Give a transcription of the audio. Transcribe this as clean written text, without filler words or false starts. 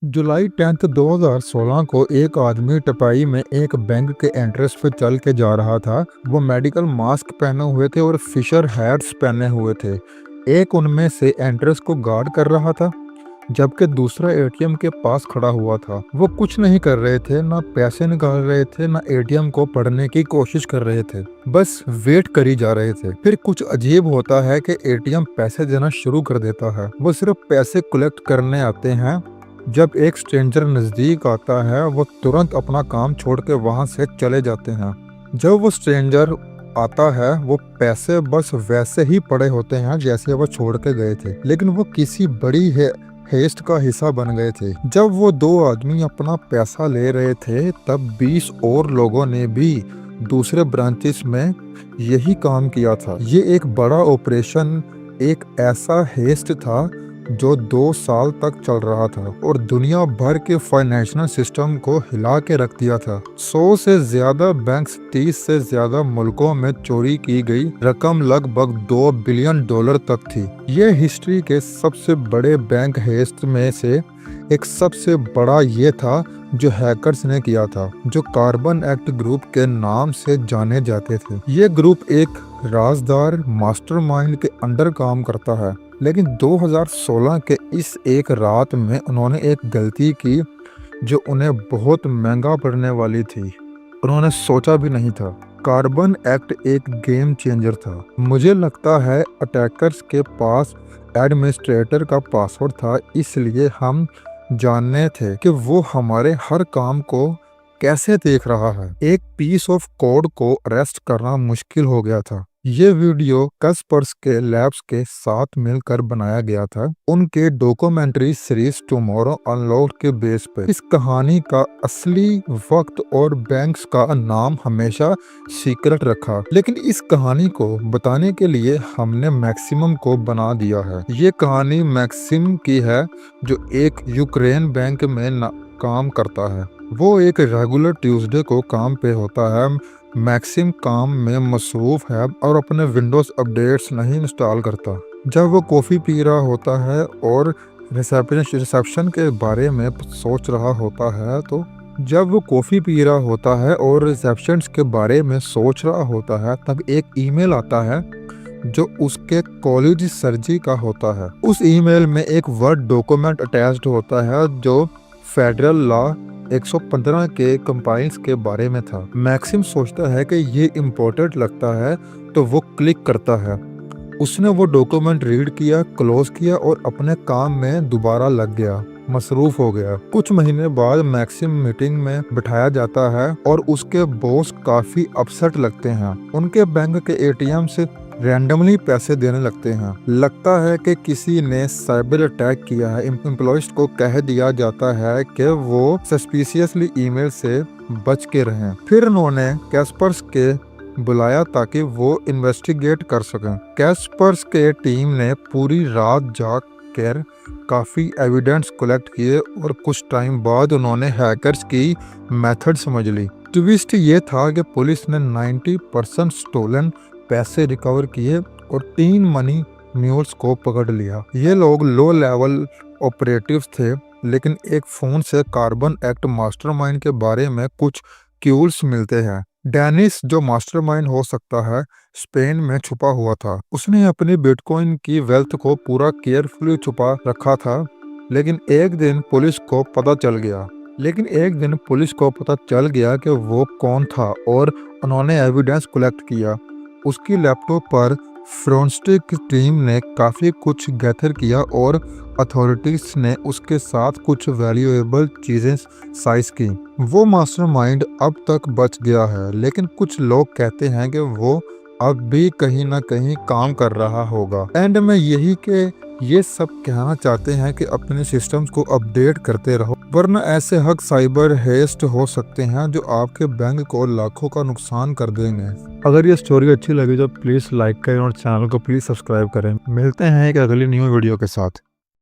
जुलाई 10 2016 को एक आदमी टपाई में एक बैंक के एंट्रेंस पे चल के जा रहा था। वो मेडिकल मास्क पहने हुए थे और फिशर हैट्स पहने हुए थे। एक उनमें से एंट्रेंस को गार्ड कर रहा था, जबकि दूसरा एटीएम के पास खड़ा हुआ था। वो कुछ नहीं कर रहे थे, ना पैसे निकाल रहे थे, ना एटीएम को पढ़ने की कोशिश कर रहे थे, बस वेट करी जा रहे थे। फिर कुछ अजीब होता है कि एटीएम पैसे देना शुरू कर देता है। वो सिर्फ पैसे कलेक्ट करने आते हैं। जब एक स्ट्रेंजर नज़दीक आता है, वो तुरंत अपना काम छोड़ के वहाँ से चले जाते हैं। जब वो स्ट्रेंजर आता है, वो पैसे बस वैसे ही पड़े होते हैं जैसे वो छोड़ के गए थे, लेकिन वो किसी बड़ी हेस्ट का हिस्सा बन गए थे। जब वो दो आदमी अपना पैसा ले रहे थे, तब 20 और लोगों ने भी दूसरे ब्रांचेस में यही काम किया था। ये एक बड़ा ऑपरेशन, एक ऐसा हेस्ट था जो 2 साल तक चल रहा था और दुनिया भर के फाइनेंशियल सिस्टम को हिला के रख दिया था। 100 से ज्यादा बैंक्स, 30 से ज्यादा मुल्कों में चोरी की गई रकम लगभग $2 बिलियन तक थी। ये हिस्ट्री के सबसे बड़े बैंक हेस्ट में से एक सबसे बड़ा ये था जो हैकर्स ने किया था, जो कार्बन एक्ट ग्रुप के नाम से जाने जाते थे। ये ग्रुप एक राजदार मास्टरमाइंड के अंडर काम करता है, लेकिन 2016 के इस एक रात में उन्होंने एक गलती की जो उन्हें बहुत महंगा पड़ने वाली थी। उन्होंने सोचा भी नहीं था। कार्बन एक्ट एक गेम चेंजर था। मुझे लगता है अटैकर्स के पास एडमिनिस्ट्रेटर का पासवर्ड था, इसलिए हम जानने थे कि वो हमारे हर काम को कैसे देख रहा है। एक पीस ऑफ कोड को अरेस्ट करना मुश्किल हो गया था। ये वीडियो कस्पर्स के लैब्स के साथ मिलकर बनाया गया था, उनके डॉक्यूमेंट्री सीरीज टुमारो अनलॉक्ड के बेस पे। इस कहानी का असली वक्त और बैंक्स का नाम हमेशा सीक्रेट रखा, लेकिन इस कहानी को बताने के लिए हमने मैक्सिमम को बना दिया है। ये कहानी मैक्सिम की है, जो एक यूक्रेन बैंक में काम करता है। वो एक रेगुलर ट्यूसडे को काम पे होता है। मैक्सिम काम में मसरूफ है और अपने विंडोज अपडेट्स नहीं इंस्टॉल करता। जब वो कॉफ़ी पी रहा होता है और रिसेप्शन के बारे में सोच रहा होता है, तो जब वो कॉफ़ी पी रहा होता है और रिसेप्शन के बारे में सोच रहा होता है, तब एक ईमेल आता है जो उसके कॉलेज सर्जी का होता है। उस ईमेल में एक वर्ड डॉक्यूमेंट अटैच्ड होता है जो फेडरल लॉ 115 के कंपाइल्स के बारे में था। मैक्सिम सोचता है कि ये इम्पोर्टेंट लगता है, तो वो क्लिक करता है। उसने वो डॉक्यूमेंट रीड किया, क्लोज किया और अपने काम में दोबारा लग गया, मसरूफ हो गया। कुछ महीने बाद मैक्सिम मीटिंग में बिठाया जाता है और उसके बॉस काफी अपसेट लगते हैं। उनके बैंक के एटीएम से रैंडमली पैसे देने लगते हैं। लगता है कि किसी ने साइबर अटैक किया है। एम्प्लॉयज को कह दिया जाता है कि वो सस्पिशियसली ईमेल से बच के रहें। फिर उन्होंने कैस्पर्स के बुलाया ताकि वो इन्वेस्टिगेट कर सकें। कैस्पर्स के टीम ने पूरी रात जाग कर काफ़ी एविडेंस कलेक्ट किए और कुछ टाइम बाद उन्होंने हैकर्स की मेथड समझ ली। ट्विस्ट ये था कि पुलिस ने 90% स्टोलन पैसे रिकवर किए और 3 मनी म्यूल्स को पकड़ लिया। ये लोग लो लेवल ऑपरेटिव्स थे, लेकिन एक फोन से कार्बन एक्ट मास्टरमाइंड के बारे में कुछ क्यूल्स मिलते हैं। डेनिस, जो मास्टरमाइंड हो सकता है, स्पेन में छुपा हुआ था। उसने अपनी बिटकॉइन की वेल्थ को पूरा केयरफुली छुपा रखा था, लेकिन एक दिन पुलिस को पता चल गया कि वो कौन था और उन्होंने एविडेंस कलेक्ट किया। उसकी लैपटॉप पर फोरेंसिक टीम ने काफ़ी कुछ गैदर किया और अथॉरिटीज ने उसके साथ कुछ वैल्यूएबल चीज़ें साइज की। वो मास्टरमाइंड अब तक बच गया है, लेकिन कुछ लोग कहते हैं कि वो अब भी कहीं ना कहीं काम कर रहा होगा। एंड में यही कि ये सब कहना चाहते हैं कि अपने सिस्टम्स को अपडेट करते रहो, वरना ऐसे हक साइबर हेस्ट हो सकते हैं जो आपके बैंक को लाखों का नुकसान कर देंगे। अगर ये स्टोरी अच्छी लगी तो प्लीज़ लाइक करें और चैनल को प्लीज़ सब्सक्राइब करें। मिलते हैं एक अगली न्यू वीडियो के साथ।